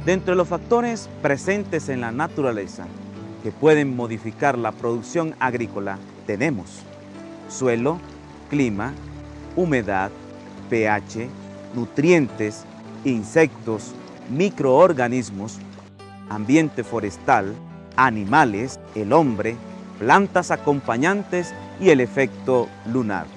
Dentro de los factores presentes en la naturaleza que pueden modificar la producción agrícola tenemos suelo, clima, humedad, pH, nutrientes, insectos, microorganismos, ambiente forestal, animales, el hombre, plantas acompañantes y el efecto lunar.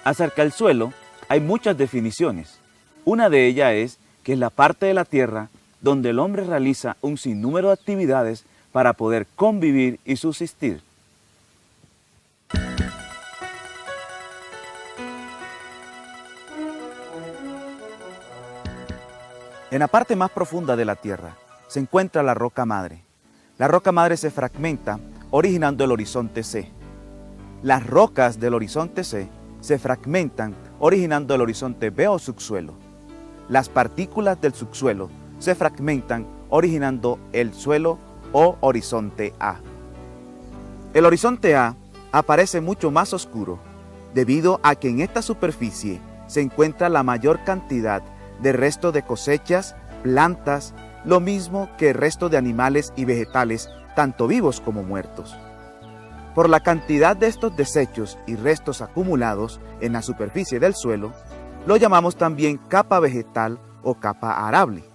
Acerca del suelo hay muchas definiciones. Una de ellas es que es la parte de la tierra donde el hombre realiza un sinnúmero de actividades para poder convivir y subsistir. En la parte más profunda de la tierra se encuentra la roca madre. La roca madre se fragmenta originando el horizonte C. Las rocas del horizonte C se fragmentan originando el horizonte B o subsuelo. Las partículas del subsuelo se fragmentan originando el suelo o horizonte A. El horizonte A aparece mucho más oscuro debido a que en esta superficie se encuentra la mayor cantidad de restos de cosechas, plantas, lo mismo que el resto de animales y vegetales, tanto vivos como muertos. Por la cantidad de estos desechos y restos acumulados en la superficie del suelo, lo llamamos también capa vegetal o capa arable,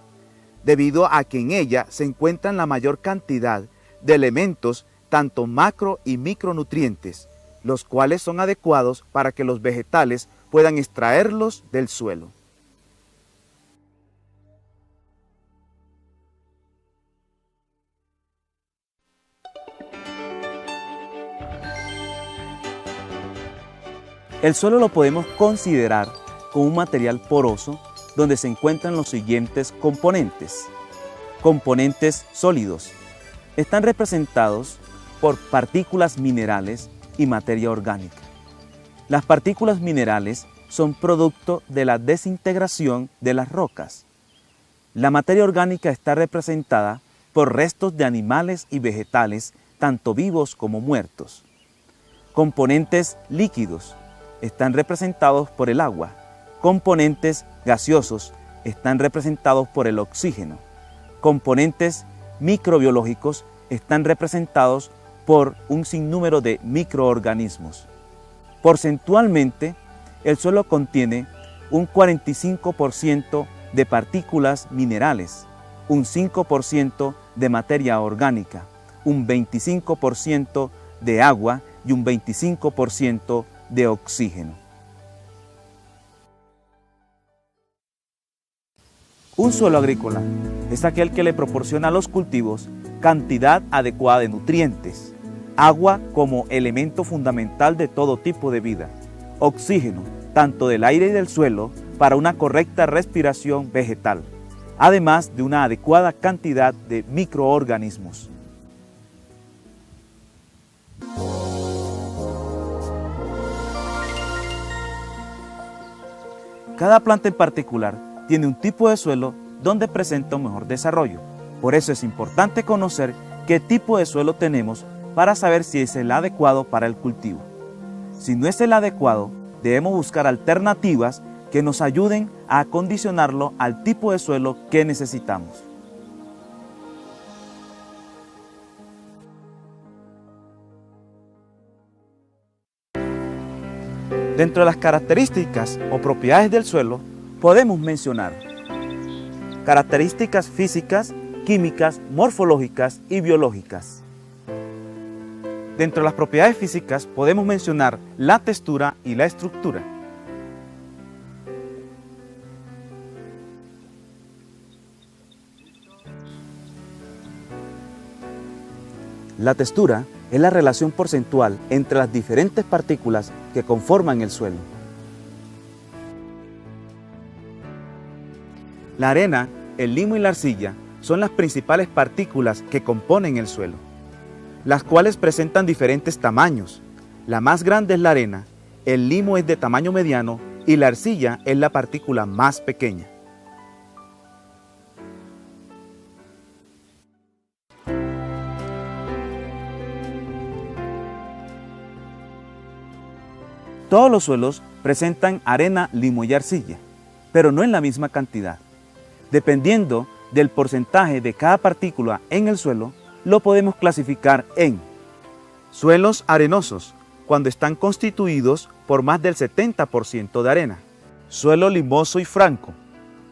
debido a que en ella se encuentran la mayor cantidad de elementos, tanto macro y micronutrientes, los cuales son adecuados para que los vegetales puedan extraerlos del suelo. El suelo lo podemos considerar como un material poroso donde se encuentran los siguientes componentes. Componentes sólidos. Están representados por partículas minerales y materia orgánica. Las partículas minerales son producto de la desintegración de las rocas. La materia orgánica está representada por restos de animales y vegetales, tanto vivos como muertos. Componentes líquidos están representados por el agua. Componentes gaseosos están representados por el oxígeno. Componentes microbiológicos están representados por un sinnúmero de microorganismos. Porcentualmente, el suelo contiene un 45% de partículas minerales, un 5% de materia orgánica, un 25% de agua y un 25% de oxígeno. Un suelo agrícola es aquel que le proporciona a los cultivos cantidad adecuada de nutrientes, agua como elemento fundamental de todo tipo de vida, oxígeno, tanto del aire y del suelo, para una correcta respiración vegetal, además de una adecuada cantidad de microorganismos. Cada planta en particular tiene un tipo de suelo donde presenta un mejor desarrollo. Por eso es importante conocer qué tipo de suelo tenemos para saber si es el adecuado para el cultivo. Si no es el adecuado, debemos buscar alternativas que nos ayuden a acondicionarlo al tipo de suelo que necesitamos. Dentro de las características o propiedades del suelo, podemos mencionar características físicas, químicas, morfológicas y biológicas. Dentro de las propiedades físicas podemos mencionar la textura y la estructura. La textura es la relación porcentual entre las diferentes partículas que conforman el suelo. La arena, el limo y la arcilla son las principales partículas que componen el suelo, las cuales presentan diferentes tamaños. La más grande es la arena, el limo es de tamaño mediano y la arcilla es la partícula más pequeña. Todos los suelos presentan arena, limo y arcilla, pero no en la misma cantidad. Dependiendo del porcentaje de cada partícula en el suelo, lo podemos clasificar en suelos arenosos, cuando están constituidos por más del 70% de arena. Suelo limoso y franco,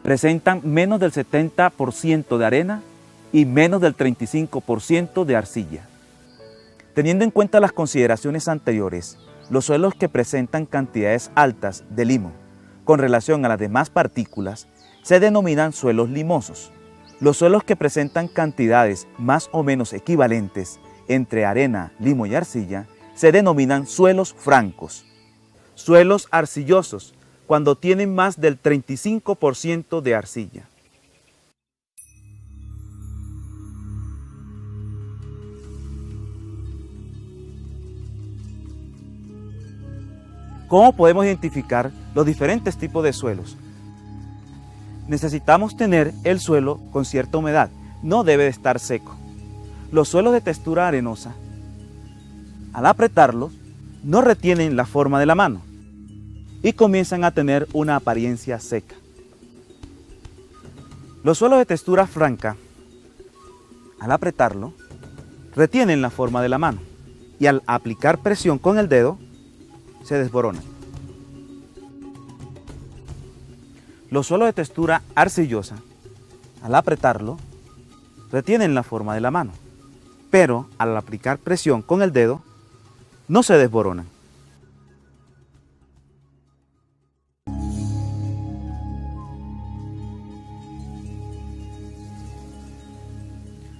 presentan menos del 70% de arena y menos del 35% de arcilla. Teniendo en cuenta las consideraciones anteriores, los suelos que presentan cantidades altas de limo con relación a las demás partículas se denominan suelos limosos. Los suelos que presentan cantidades más o menos equivalentes entre arena, limo y arcilla se denominan suelos francos. Suelos arcillosos, cuando tienen más del 35% de arcilla. ¿Cómo podemos identificar los diferentes tipos de suelos? Necesitamos tener el suelo con cierta humedad, no debe de estar seco. Los suelos de textura arenosa, al apretarlos, no retienen la forma de la mano y comienzan a tener una apariencia seca. Los suelos de textura franca, al apretarlo, retienen la forma de la mano y al aplicar presión con el dedo, se desboronan. Los suelos de textura arcillosa, al apretarlo, retienen la forma de la mano, pero al aplicar presión con el dedo, no se desboronan.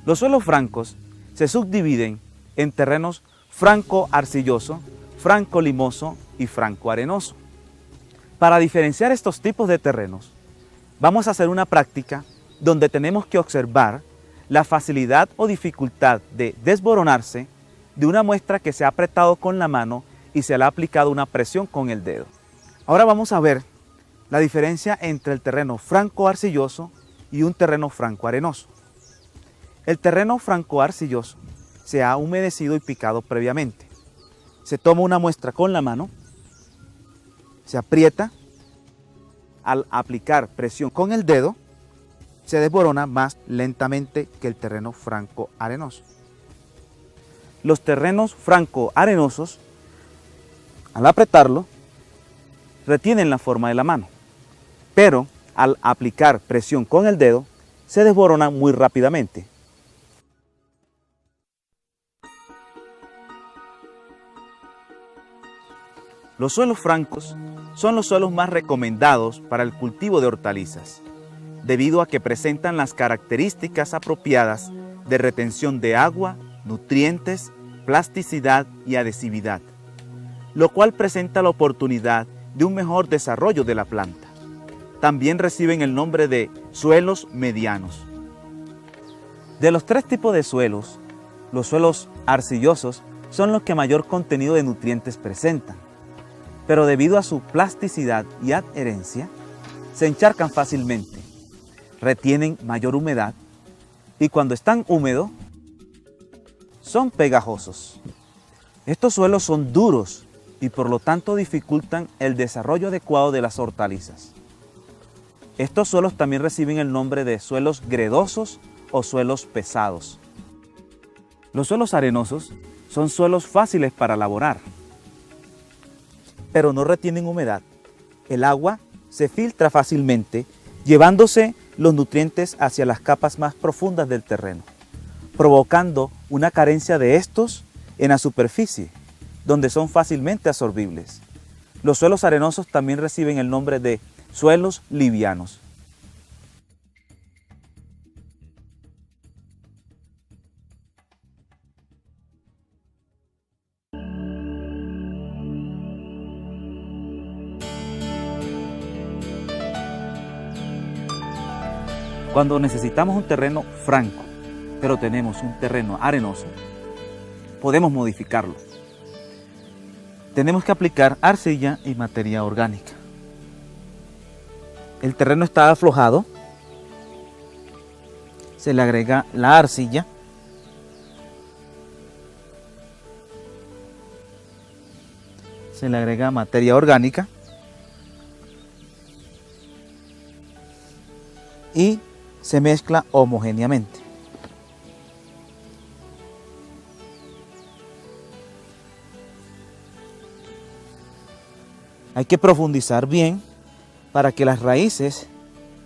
Los suelos francos se subdividen en terrenos franco-arcilloso, franco-limoso y franco-arenoso. Para diferenciar estos tipos de terrenos, vamos a hacer una práctica donde tenemos que observar la facilidad o dificultad de desboronarse de una muestra que se ha apretado con la mano y se le ha aplicado una presión con el dedo. Ahora vamos a ver la diferencia entre el terreno franco-arcilloso y un terreno franco-arenoso. El terreno franco-arcilloso se ha humedecido y picado previamente. Se toma una muestra con la mano, se aprieta, al aplicar presión con el dedo, se desborona más lentamente que el terreno franco-arenoso. Los terrenos franco-arenosos, al apretarlo, retienen la forma de la mano, pero al aplicar presión con el dedo, se desboronan muy rápidamente. Los suelos francos son los suelos más recomendados para el cultivo de hortalizas, debido a que presentan las características apropiadas de retención de agua, nutrientes, plasticidad y adhesividad, lo cual presenta la oportunidad de un mejor desarrollo de la planta. También reciben el nombre de suelos medianos. De los tres tipos de suelos, los suelos arcillosos son los que mayor contenido de nutrientes presentan, pero debido a su plasticidad y adherencia, se encharcan fácilmente, retienen mayor humedad y cuando están húmedos, son pegajosos. Estos suelos son duros y por lo tanto dificultan el desarrollo adecuado de las hortalizas. Estos suelos también reciben el nombre de suelos gredosos o suelos pesados. Los suelos arenosos son suelos fáciles para laborar, pero no retienen humedad. El agua se filtra fácilmente, llevándose los nutrientes hacia las capas más profundas del terreno, provocando una carencia de estos en la superficie, donde son fácilmente absorbibles. Los suelos arenosos también reciben el nombre de suelos livianos. Cuando necesitamos un terreno franco, pero tenemos un terreno arenoso, podemos modificarlo. Tenemos que aplicar arcilla y materia orgánica. El terreno está aflojado, se le agrega la arcilla, se se le agrega materia orgánica y se mezcla homogéneamente. Hay que profundizar bien para que las raíces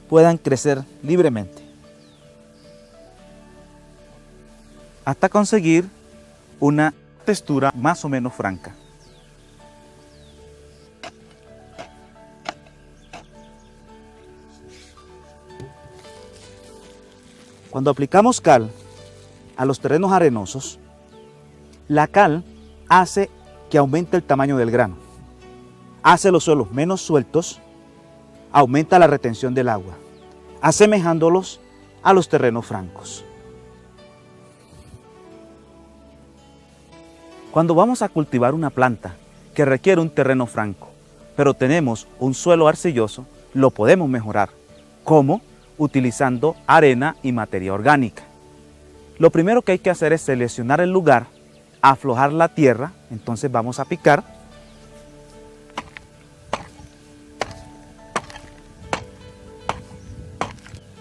puedan crecer libremente, hasta conseguir una textura más o menos franca. Cuando aplicamos cal a los terrenos arenosos, la cal hace que aumente el tamaño del grano, hace los suelos menos sueltos, aumenta la retención del agua, asemejándolos a los terrenos francos. Cuando vamos a cultivar una planta que requiere un terreno franco, pero tenemos un suelo arcilloso, lo podemos mejorar. ¿Cómo? Utilizando arena y materia orgánica. Lo primero que hay que hacer es seleccionar el lugar, aflojar la tierra, entonces vamos a picar.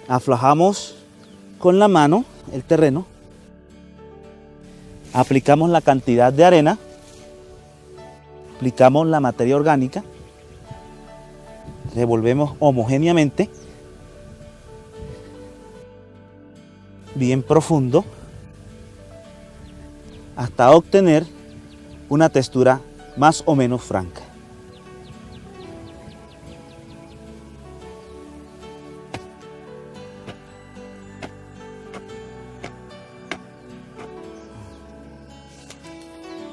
Aflojamos con la mano el terreno, aplicamos la cantidad de arena, aplicamos la materia orgánica, revolvemos homogéneamente, bien profundo, hasta obtener una textura más o menos franca.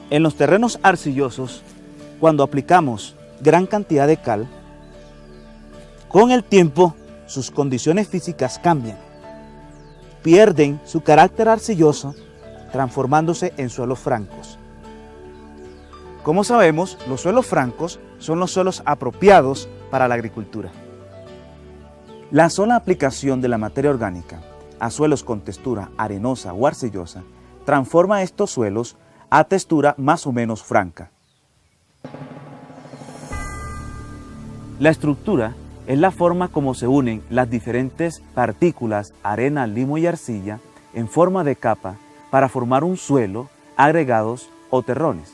En los terrenos arcillosos, cuando aplicamos gran cantidad de cal, con el tiempo sus condiciones físicas cambian, pierden su carácter arcilloso, transformándose en suelos francos. Como sabemos, los suelos francos son los suelos apropiados para la agricultura. La sola aplicación de la materia orgánica a suelos con textura arenosa o arcillosa transforma estos suelos a textura más o menos franca. La estructura es la forma como se unen las diferentes partículas, arena, limo y arcilla, en forma de capa para formar un suelo, agregados o terrones.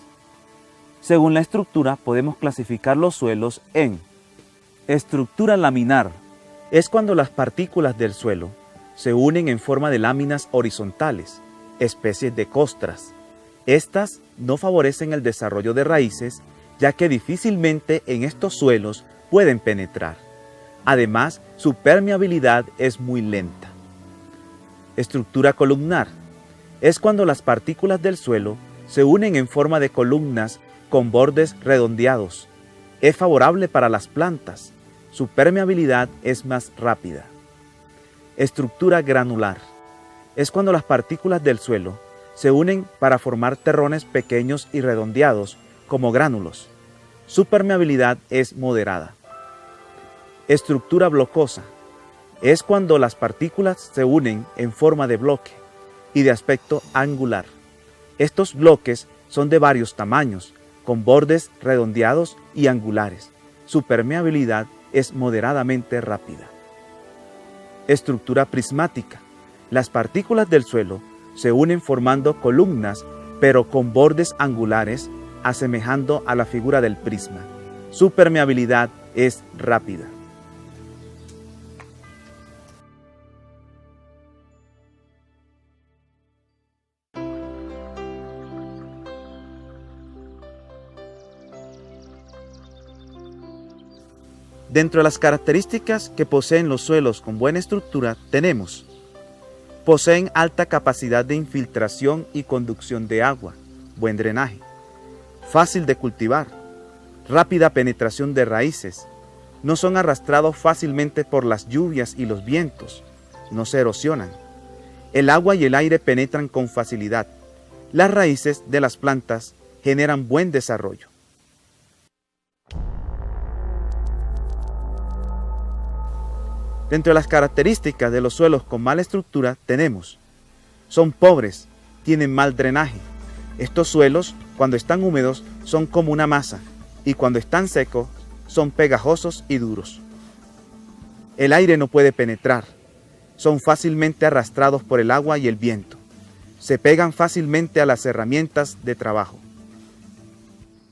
Según la estructura podemos clasificar los suelos en estructura laminar. Es cuando las partículas del suelo se unen en forma de láminas horizontales, especies de costras. Estas no favorecen el desarrollo de raíces, ya que difícilmente en estos suelos pueden penetrar. Además, su permeabilidad es muy lenta. Estructura columnar. Es cuando las partículas del suelo se unen en forma de columnas con bordes redondeados. Es favorable para las plantas. Su permeabilidad es más rápida. Estructura granular. Es cuando las partículas del suelo se unen para formar terrones pequeños y redondeados como gránulos. Su permeabilidad es moderada. Estructura blocosa. Es cuando las partículas se unen en forma de bloque y de aspecto angular. Estos bloques son de varios tamaños, con bordes redondeados y angulares. Su permeabilidad es moderadamente rápida. Estructura prismática. Las partículas del suelo se unen formando columnas, pero con bordes angulares, asemejando a la figura del prisma. Su permeabilidad es rápida. Dentro de las características que poseen los suelos con buena estructura tenemos: poseen alta capacidad de infiltración y conducción de agua, buen drenaje, fácil de cultivar, rápida penetración de raíces, no son arrastrados fácilmente por las lluvias y los vientos, no se erosionan, el agua y el aire penetran con facilidad, las raíces de las plantas generan buen desarrollo. Dentro de las características de los suelos con mala estructura tenemos: son pobres, tienen mal drenaje. Estos suelos, cuando están húmedos, son como una masa, y cuando están secos son pegajosos y duros. El aire no puede penetrar, son fácilmente arrastrados por el agua y el viento, se pegan fácilmente a las herramientas de trabajo.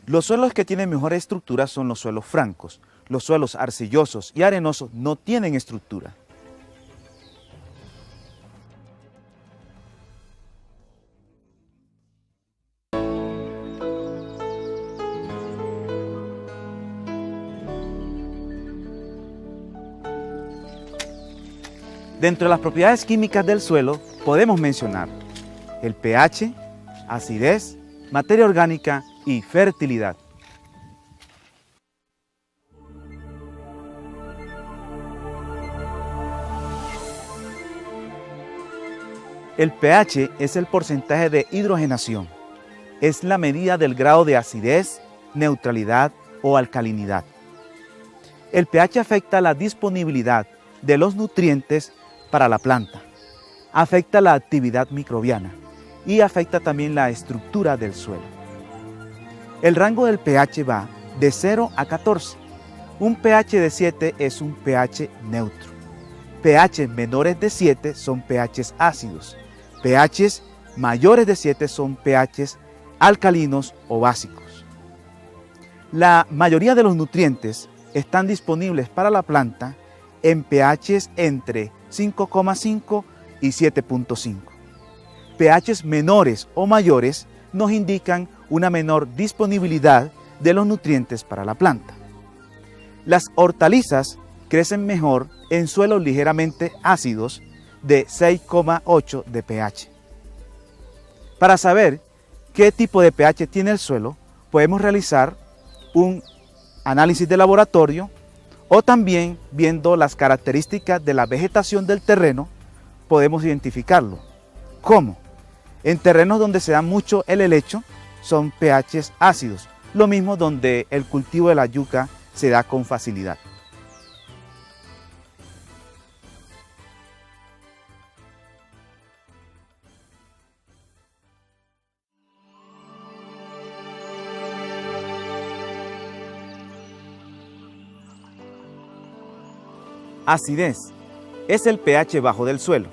Los suelos que tienen mejor estructura son los suelos francos. Los suelos arcillosos y arenosos no tienen estructura. Dentro de las propiedades químicas del suelo podemos mencionar el pH, acidez, materia orgánica y fertilidad. El pH es el porcentaje de hidrogenación. Es la medida del grado de acidez, neutralidad o alcalinidad. El pH afecta la disponibilidad de los nutrientes para la planta, afecta la actividad microbiana y afecta también la estructura del suelo. El rango del pH va de 0 a 14. Un pH de 7 es un pH neutro. pH menores de 7 son pHs ácidos. pHs mayores de 7 son pHs alcalinos o básicos. La mayoría de los nutrientes están disponibles para la planta en pHs entre 5,5 y 7,5. pHs menores o mayores nos indican una menor disponibilidad de los nutrientes para la planta. Las hortalizas crecen mejor en suelos ligeramente ácidos de 6,8 de pH. Para saber qué tipo de pH tiene el suelo, podemos realizar un análisis de laboratorio o también viendo las características de la vegetación del terreno, podemos identificarlo. ¿Cómo? En terrenos donde se da mucho el helecho, son pHs ácidos, lo mismo donde el cultivo de la yuca se da con facilidad. Acidez es el pH bajo del suelo,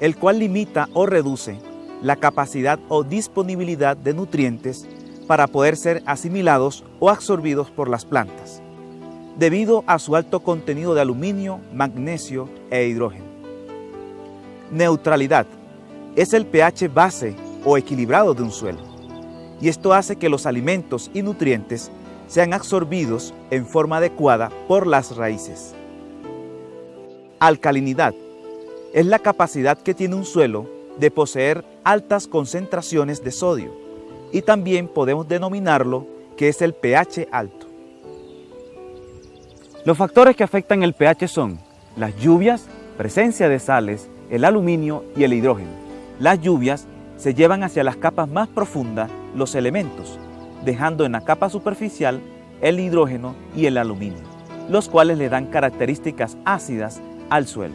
el cual limita o reduce la capacidad o disponibilidad de nutrientes para poder ser asimilados o absorbidos por las plantas, debido a su alto contenido de aluminio, magnesio e hidrógeno. Neutralidad es el pH base o equilibrado de un suelo, y esto hace que los alimentos y nutrientes sean absorbidos en forma adecuada por las raíces. Alcalinidad es la capacidad que tiene un suelo de poseer altas concentraciones de sodio, y también podemos denominarlo que es el pH alto. Los factores que afectan el pH son las lluvias, presencia de sales, el aluminio y el hidrógeno. Las lluvias se llevan hacia las capas más profundas los elementos, dejando en la capa superficial el hidrógeno y el aluminio, los cuales le dan características ácidas al suelo.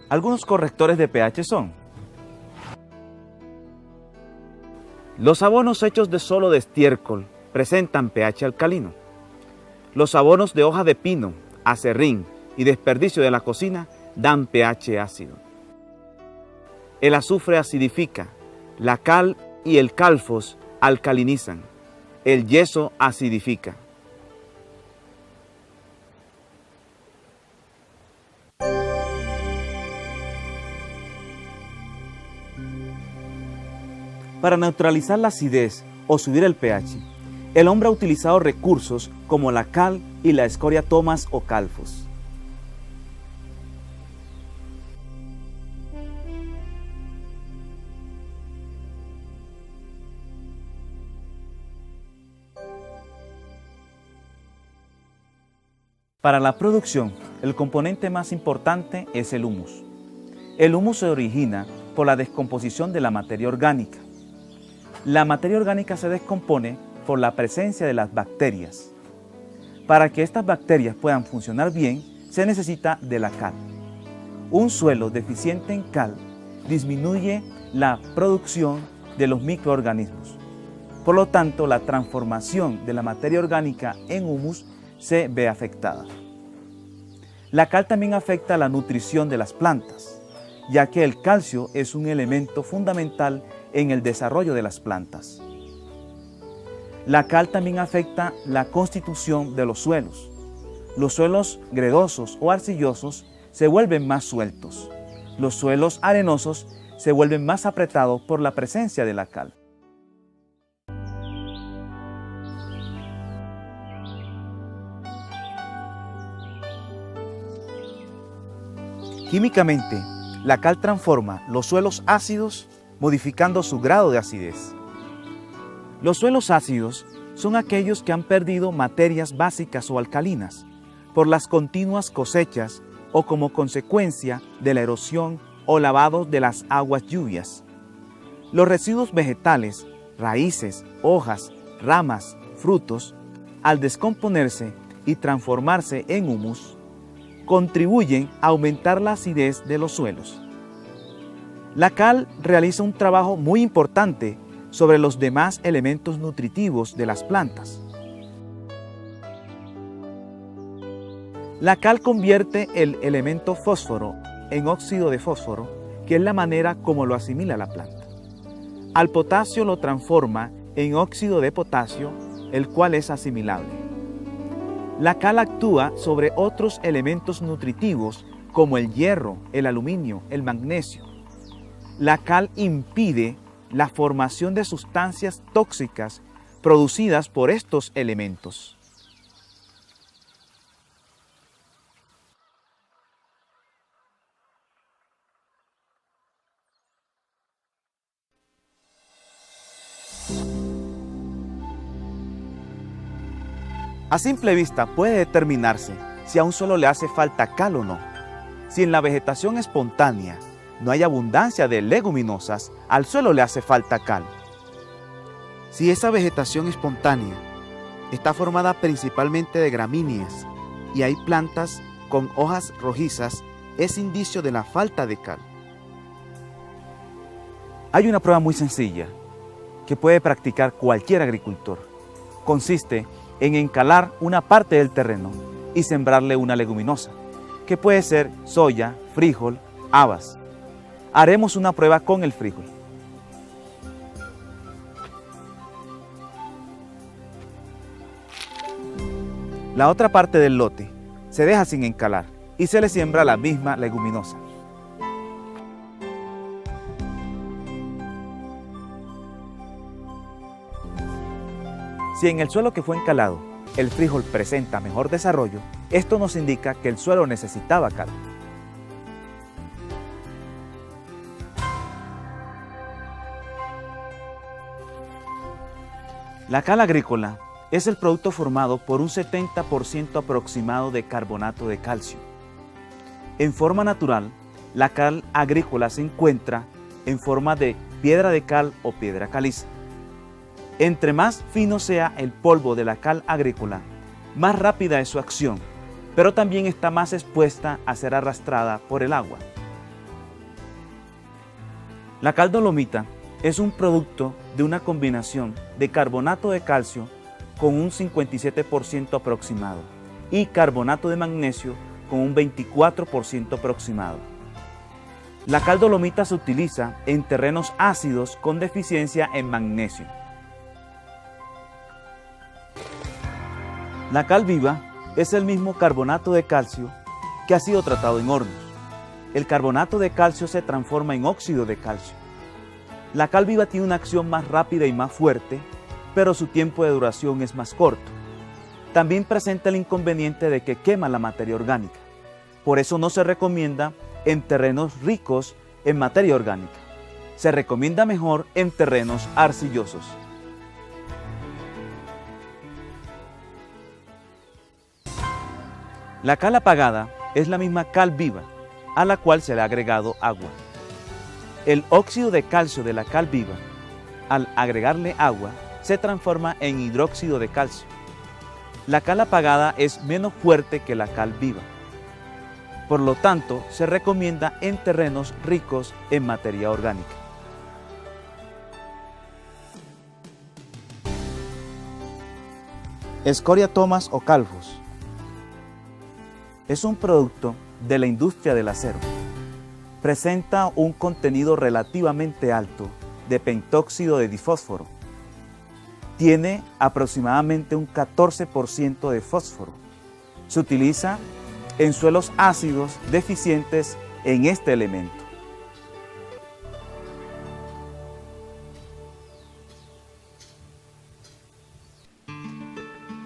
Algunos correctores de pH son los abonos hechos de solo de estiércol presentan pH alcalino. Los abonos de hoja de pino, aserrín y desperdicio de la cocina dan pH ácido. El azufre acidifica, la cal y el calfos alcalinizan, el yeso acidifica. Para neutralizar la acidez o subir el pH, el hombre ha utilizado recursos como la cal y la escoria tomas o calfos. Para la producción, el componente más importante es el humus. El humus se origina por la descomposición de la materia orgánica. La materia orgánica se descompone por la presencia de las bacterias. Para que estas bacterias puedan funcionar bien, se necesita de la cal. Un suelo deficiente en cal disminuye la producción de los microorganismos. Por lo tanto, la transformación de la materia orgánica en humus se ve afectada. La cal también afecta la nutrición de las plantas, ya que el calcio es un elemento fundamental en el desarrollo de las plantas. La cal también afecta la constitución de los suelos. Los suelos gredosos o arcillosos se vuelven más sueltos. Los suelos arenosos se vuelven más apretados por la presencia de la cal. Químicamente, la cal transforma los suelos ácidos modificando su grado de acidez. Los suelos ácidos son aquellos que han perdido materias básicas o alcalinas por las continuas cosechas o como consecuencia de la erosión o lavado de las aguas lluvias. Los residuos vegetales, raíces, hojas, ramas, frutos, al descomponerse y transformarse en humus, contribuyen a aumentar la acidez de los suelos. La cal realiza un trabajo muy importante sobre los demás elementos nutritivos de las plantas. La cal convierte el elemento fósforo en óxido de fósforo, que es la manera como lo asimila la planta. Al potasio lo transforma en óxido de potasio, el cual es asimilable. La cal actúa sobre otros elementos nutritivos como el hierro, el aluminio, el magnesio. La cal impide la formación de sustancias tóxicas producidas por estos elementos. A simple vista puede determinarse si a un suelo le hace falta cal o no. Si en la vegetación espontánea no hay abundancia de leguminosas, al suelo le hace falta cal. Si esa vegetación espontánea está formada principalmente de gramíneas y hay plantas con hojas rojizas, es indicio de la falta de cal. Hay una prueba muy sencilla que puede practicar cualquier agricultor. Consiste en encalar una parte del terreno y sembrarle una leguminosa, que puede ser soya, frijol, habas. Haremos una prueba con el frijol. La otra parte del lote se deja sin encalar y se le siembra la misma leguminosa. Si en el suelo que fue encalado el frijol presenta mejor desarrollo, esto nos indica que el suelo necesitaba cal. La cal agrícola es el producto formado por un 70% aproximado de carbonato de calcio. En forma natural, la cal agrícola se encuentra en forma de piedra de cal o piedra caliza. Entre más fino sea el polvo de la cal agrícola, más rápida es su acción, pero también está más expuesta a ser arrastrada por el agua. La cal dolomita es un producto de una combinación de carbonato de calcio con un 57% aproximado y carbonato de magnesio con un 24% aproximado. La cal dolomita se utiliza en terrenos ácidos con deficiencia en magnesio. La cal viva es el mismo carbonato de calcio que ha sido tratado en hornos. El carbonato de calcio se transforma en óxido de calcio. La cal viva tiene una acción más rápida y más fuerte, pero su tiempo de duración es más corto. También presenta el inconveniente de que quema la materia orgánica. Por eso no se recomienda en terrenos ricos en materia orgánica. Se recomienda mejor en terrenos arcillosos. La cal apagada es la misma cal viva, a la cual se le ha agregado agua. El óxido de calcio de la cal viva, al agregarle agua, se transforma en hidróxido de calcio. La cal apagada es menos fuerte que la cal viva. Por lo tanto, se recomienda en terrenos ricos en materia orgánica. Escoria Thomas o Calfos es un producto de la industria del acero. Presenta un contenido relativamente alto de pentóxido de difósforo. Tiene aproximadamente un 14% de fósforo. Se utiliza en suelos ácidos deficientes en este elemento.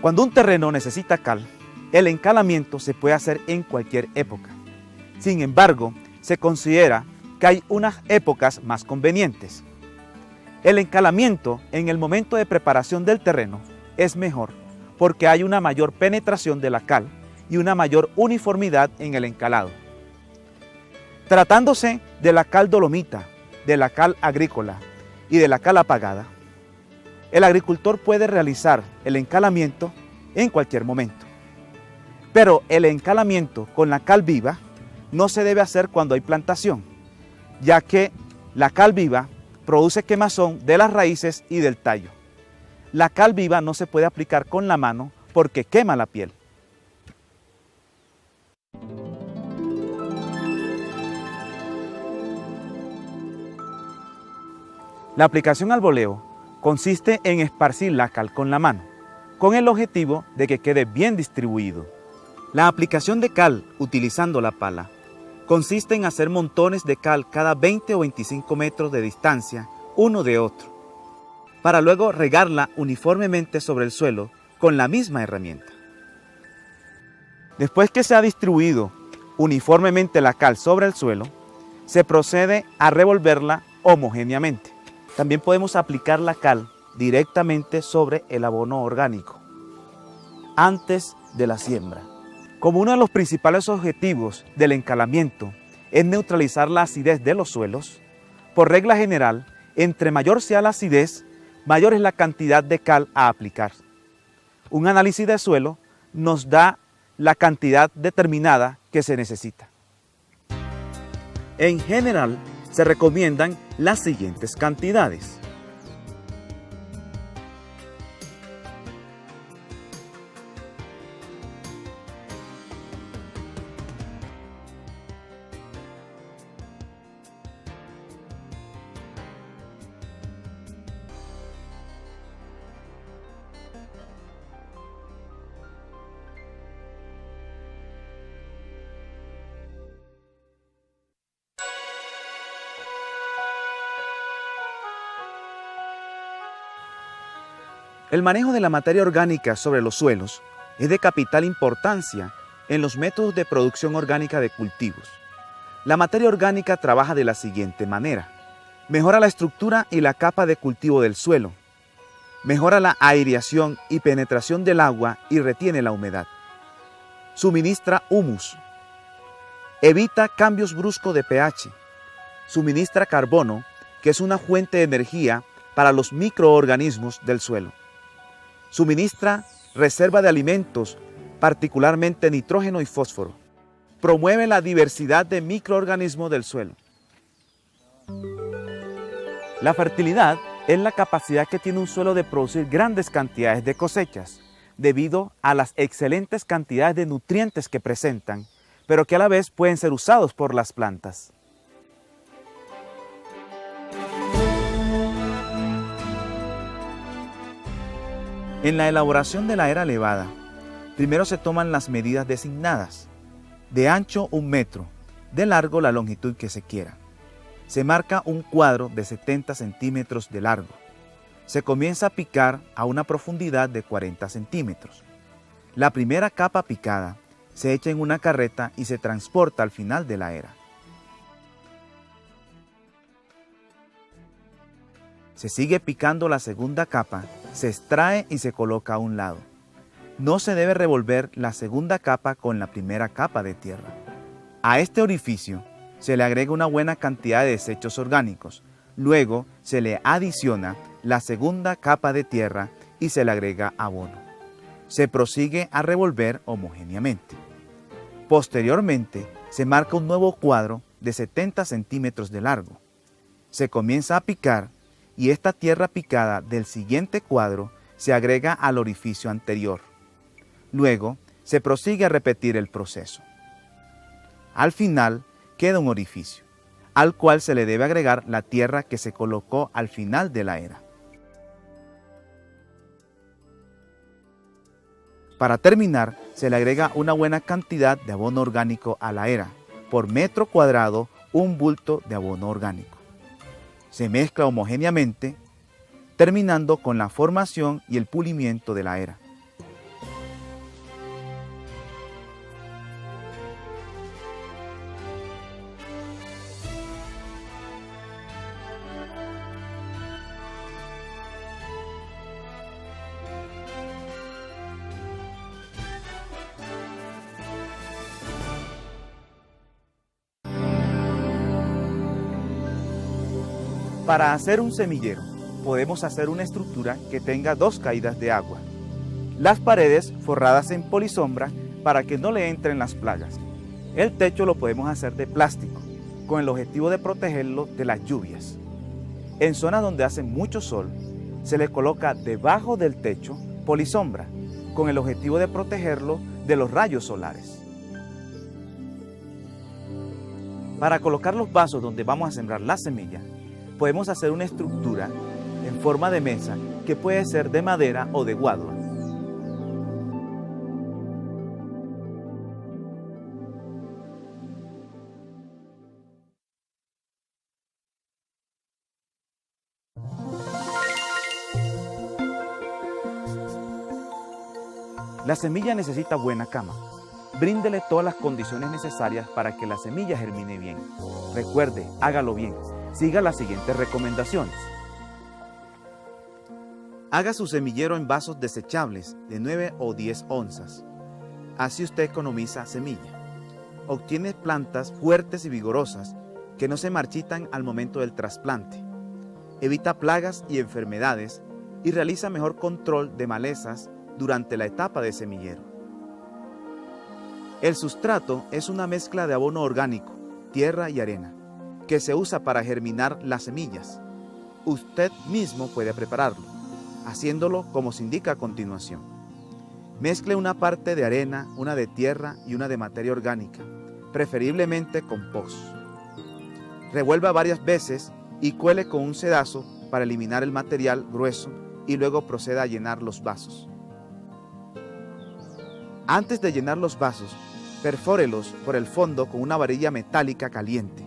Cuando un terreno necesita cal, el encalamiento se puede hacer en cualquier época. Sin embargo, se considera que hay unas épocas más convenientes. El encalamiento en el momento de preparación del terreno es mejor porque hay una mayor penetración de la cal y una mayor uniformidad en el encalado. Tratándose de la cal dolomita, de la cal agrícola y de la cal apagada, el agricultor puede realizar el encalamiento en cualquier momento. Pero el encalamiento con la cal viva no se debe hacer cuando hay plantación, ya que la cal viva produce quemazón de las raíces y del tallo. La cal viva no se puede aplicar con la mano porque quema la piel. La aplicación al boleo consiste en esparcir la cal con la mano, con el objetivo de que quede bien distribuido. La aplicación de cal utilizando la pala consiste en hacer montones de cal cada 20 o 25 metros de distancia uno de otro, para luego regarla uniformemente sobre el suelo con la misma herramienta. Después que se ha distribuido uniformemente la cal sobre el suelo, se procede a revolverla homogéneamente. También podemos aplicar la cal directamente sobre el abono orgánico, antes de la siembra. Como uno de los principales objetivos del encalamiento es neutralizar la acidez de los suelos, por regla general, entre mayor sea la acidez, mayor es la cantidad de cal a aplicar. Un análisis de suelo nos da la cantidad determinada que se necesita. En general, se recomiendan las siguientes cantidades. El manejo de la materia orgánica sobre los suelos es de capital importancia en los métodos de producción orgánica de cultivos. La materia orgánica trabaja de la siguiente manera. Mejora la estructura y la capa de cultivo del suelo. Mejora la aireación y penetración del agua y retiene la humedad. Suministra humus. Evita cambios bruscos de pH. Suministra carbono, que es una fuente de energía para los microorganismos del suelo. Suministra reserva de alimentos, particularmente nitrógeno y fósforo. Promueve la diversidad de microorganismos del suelo. La fertilidad es la capacidad que tiene un suelo de producir grandes cantidades de cosechas, debido a las excelentes cantidades de nutrientes que presentan, pero que a la vez pueden ser usados por las plantas. En la elaboración de la era elevada, primero se toman las medidas designadas. De ancho 1 metro, de largo la longitud que se quiera. Se marca un cuadro de 70 centímetros de largo. Se comienza a picar a una profundidad de 40 centímetros. La primera capa picada se echa en una carreta y se transporta al final de la era. Se sigue picando la segunda capa, se extrae y se coloca a un lado. No se debe revolver la segunda capa con la primera capa de tierra. A este orificio se le agrega una buena cantidad de desechos orgánicos. Luego se le adiciona la segunda capa de tierra y se le agrega abono. Se prosigue a revolver homogéneamente. Posteriormente, se marca un nuevo cuadro de 70 centímetros de largo. Se comienza a picar y esta tierra picada del siguiente cuadro se agrega al orificio anterior. Luego, se prosigue a repetir el proceso. Al final, queda un orificio, al cual se le debe agregar la tierra que se colocó al final de la era. Para terminar, se le agrega una buena cantidad de abono orgánico a la era, por metro cuadrado un bulto de abono orgánico. Se mezcla homogéneamente, terminando con la formación y el pulimiento de la era. Para hacer un semillero, podemos hacer una estructura que tenga 2 caídas de agua. Las paredes forradas en polisombra para que no le entren las plagas. El techo lo podemos hacer de plástico, con el objetivo de protegerlo de las lluvias. En zonas donde hace mucho sol, se le coloca debajo del techo polisombra, con el objetivo de protegerlo de los rayos solares. Para colocar los vasos donde vamos a sembrar la semilla, podemos hacer una estructura en forma de mesa que puede ser de madera o de guadua. La semilla necesita buena cama. Bríndele todas las condiciones necesarias para que la semilla germine bien. Recuerde, hágalo bien. Siga las siguientes recomendaciones. Haga su semillero en vasos desechables de 9 o 10 onzas. Así usted economiza semilla. Obtiene plantas fuertes y vigorosas que no se marchitan al momento del trasplante. Evita plagas y enfermedades y realiza mejor control de malezas durante la etapa de semillero. El sustrato es una mezcla de abono orgánico, tierra y arena, que se usa para germinar las semillas. Usted mismo puede prepararlo, haciéndolo como se indica a continuación. Mezcle una parte de arena, una de tierra y una de materia orgánica, preferiblemente compost. Revuelva varias veces y cuele con un sedazo para eliminar el material grueso y luego proceda a llenar los vasos. Antes de llenar los vasos, perfórelos por el fondo con una varilla metálica caliente,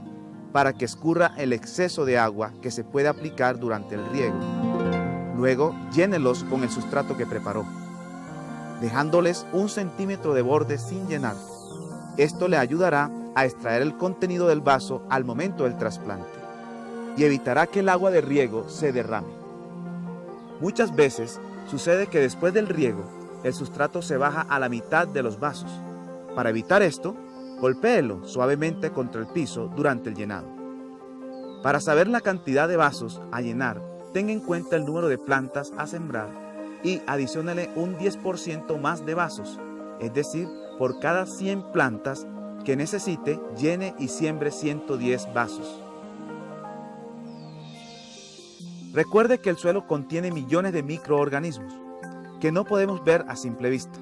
para que escurra el exceso de agua que se puede aplicar durante el riego. Luego, llénelos con el sustrato que preparó, dejándoles 1 centímetro de borde sin llenar. Esto le ayudará a extraer el contenido del vaso al momento del trasplante y evitará que el agua de riego se derrame. Muchas veces sucede que después del riego, el sustrato se baja a la mitad de los vasos. Para evitar esto, golpéelo suavemente contra el piso durante el llenado. Para saber la cantidad de vasos a llenar, tenga en cuenta el número de plantas a sembrar y adiciónele un 10% más de vasos, es decir, por cada 100 plantas que necesite, llene y siembre 110 vasos. Recuerde que el suelo contiene millones de microorganismos que no podemos ver a simple vista,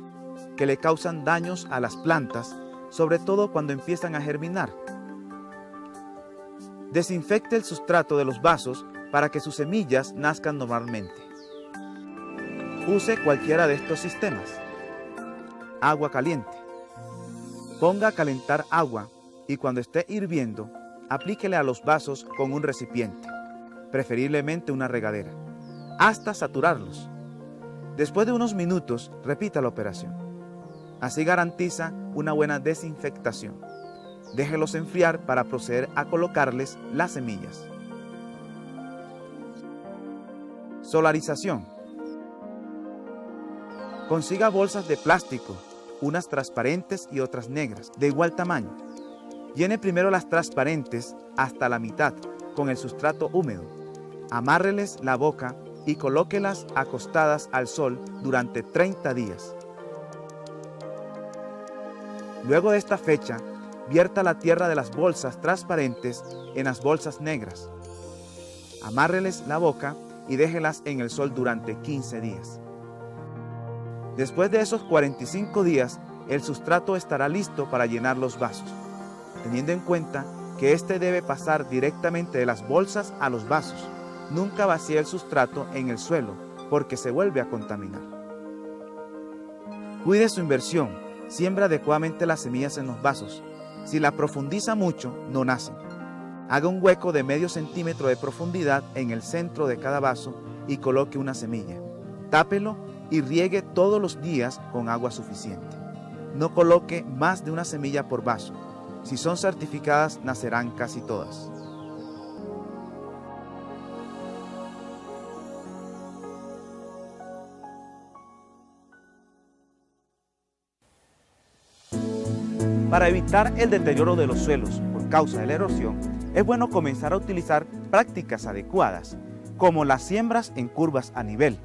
que le causan daños a las plantas, sobre todo cuando empiezan a germinar. Desinfecte el sustrato de los vasos para que sus semillas nazcan normalmente. Use cualquiera de estos sistemas. Agua caliente. Ponga a calentar agua y cuando esté hirviendo, aplíquele a los vasos con un recipiente, preferiblemente una regadera, hasta saturarlos. Después de unos minutos, repita la operación. Así garantiza una buena desinfectación. Déjelos enfriar para proceder a colocarles las semillas. Solarización. Consiga bolsas de plástico, unas transparentes y otras negras, de igual tamaño. Llene primero las transparentes hasta la mitad con el sustrato húmedo. Amárreles la boca y colóquelas acostadas al sol durante 30 días, Luego de esta fecha, vierta la tierra de las bolsas transparentes en las bolsas negras. Amárreles la boca y déjelas en el sol durante 15 días. Después de esos 45 días, el sustrato estará listo para llenar los vasos, teniendo en cuenta que este debe pasar directamente de las bolsas a los vasos. Nunca vacíe el sustrato en el suelo, porque se vuelve a contaminar. Cuide su inversión, siembra adecuadamente las semillas en los vasos. Si la profundiza mucho, no nacen. Haga un hueco de medio centímetro de profundidad en el centro de cada vaso y coloque una semilla. Tápelo y riegue todos los días con agua suficiente. No coloque más de una semilla por vaso. Si son certificadas, nacerán casi todas. Para evitar el deterioro de los suelos por causa de la erosión, es bueno comenzar a utilizar prácticas adecuadas, como las siembras en curvas a nivel,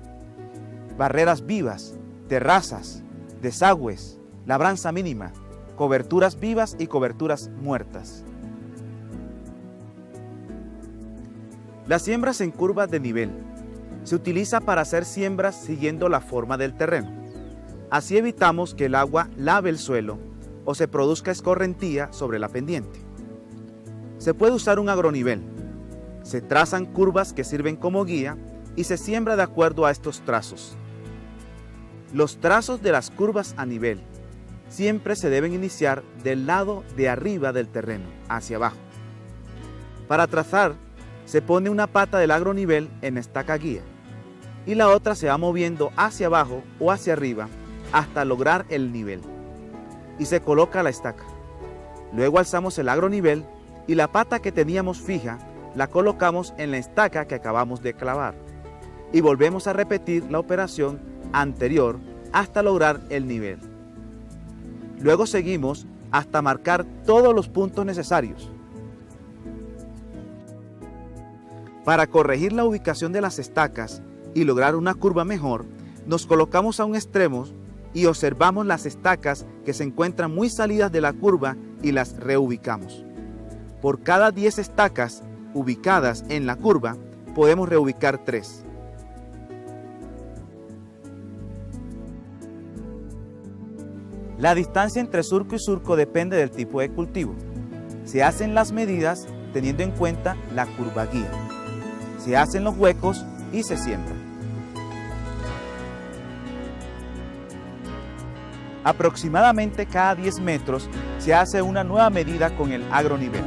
barreras vivas, terrazas, desagües, labranza mínima, coberturas vivas y coberturas muertas. Las siembras en curvas de nivel se utiliza para hacer siembras siguiendo la forma del terreno. Así evitamos que el agua lave el suelo o se produzca escorrentía sobre la pendiente. Se puede usar un agronivel. Se trazan curvas que sirven como guía y se siembra de acuerdo a estos trazos. Los trazos de las curvas a nivel siempre se deben iniciar del lado de arriba del terreno, hacia abajo. Para trazar, se pone una pata del agronivel en estaca guía y la otra se va moviendo hacia abajo o hacia arriba hasta lograr el nivel. Y se coloca la estaca. Luego alzamos el agronivel y la pata que teníamos fija la colocamos en la estaca que acabamos de clavar. Y volvemos a repetir la operación anterior hasta lograr el nivel. Luego seguimos hasta marcar todos los puntos necesarios. Para corregir la ubicación de las estacas y lograr una curva mejor, nos colocamos a un extremo y observamos las estacas que se encuentran muy salidas de la curva y las reubicamos. Por cada 10 estacas ubicadas en la curva, podemos reubicar 3. La distancia entre surco y surco depende del tipo de cultivo. Se hacen las medidas teniendo en cuenta la curva guía. Se hacen los huecos y se siembra. Aproximadamente cada 10 metros se hace una nueva medida con el agronivel.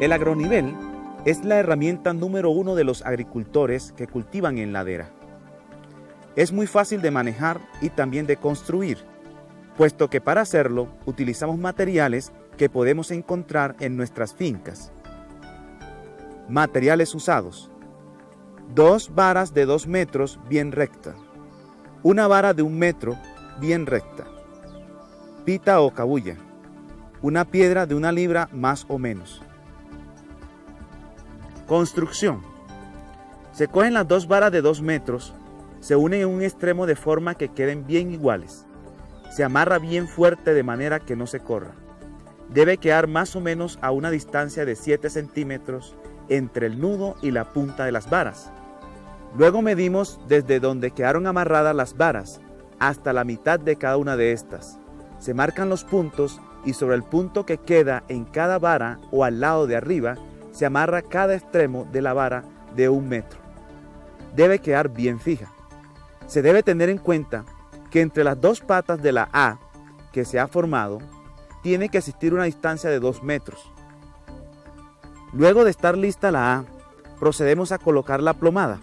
El agronivel es la herramienta número 1 de los agricultores que cultivan en ladera. Es muy fácil de manejar y también de construir, puesto que para hacerlo utilizamos materiales que podemos encontrar en nuestras fincas. Materiales usados: 2 varas de 2 metros bien recta, una vara de 1 metro bien recta, pita o cabulla, una piedra de 1 libra más o menos. Construcción: se cogen las 2 varas de 2 metros, se unen en un extremo de forma que queden bien iguales. Se amarra bien fuerte de manera que no se corra. Debe quedar más o menos a una distancia de 7 centímetros entre el nudo y la punta de las varas. Luego medimos desde donde quedaron amarradas las varas hasta la mitad de cada una de estas. Se marcan los puntos y sobre el punto que queda en cada vara o al lado de arriba se amarra cada extremo de la vara de 1 metro. Debe quedar bien fija. Se debe tener en cuenta que entre las 2 patas de la A que se ha formado, tiene que existir una distancia de 2 metros. Luego de estar lista la A, procedemos a colocar la plomada,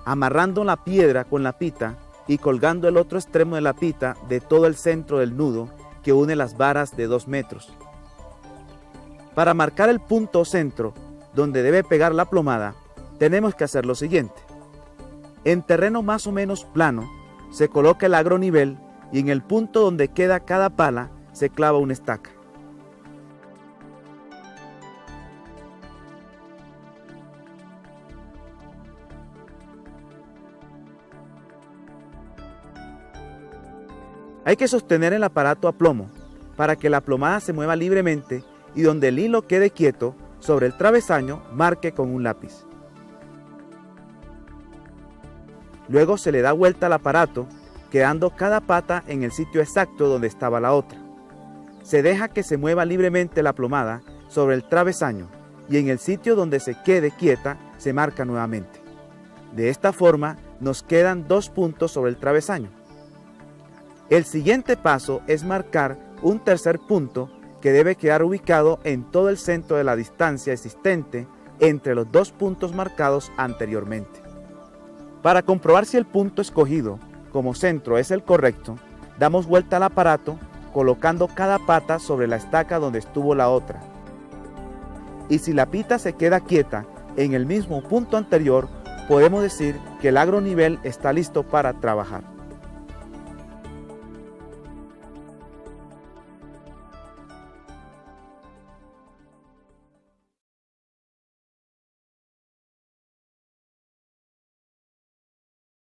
amarrando la piedra con la pita y colgando el otro extremo de la pita de todo el centro del nudo que une las varas de 2 metros. Para marcar el punto centro donde debe pegar la plomada, tenemos que hacer lo siguiente. En terreno más o menos plano, se coloca el agronivel y en el punto donde queda cada pala se clava una estaca. Hay que sostener el aparato a plomo para que la plomada se mueva libremente y donde el hilo quede quieto sobre el travesaño, marque con un lápiz. Luego se le da vuelta al aparato, quedando cada pata en el sitio exacto donde estaba la otra. Se deja que se mueva libremente la plomada sobre el travesaño y en el sitio donde se quede quieta se marca nuevamente. De esta forma nos quedan 2 puntos sobre el travesaño. El siguiente paso es marcar un tercer punto que debe quedar ubicado en todo el centro de la distancia existente entre los 2 puntos marcados anteriormente. Para comprobar si el punto escogido como centro es el correcto, damos vuelta al aparato colocando cada pata sobre la estaca donde estuvo la otra. Y si la pita se queda quieta en el mismo punto anterior, podemos decir que el agronivel está listo para trabajar.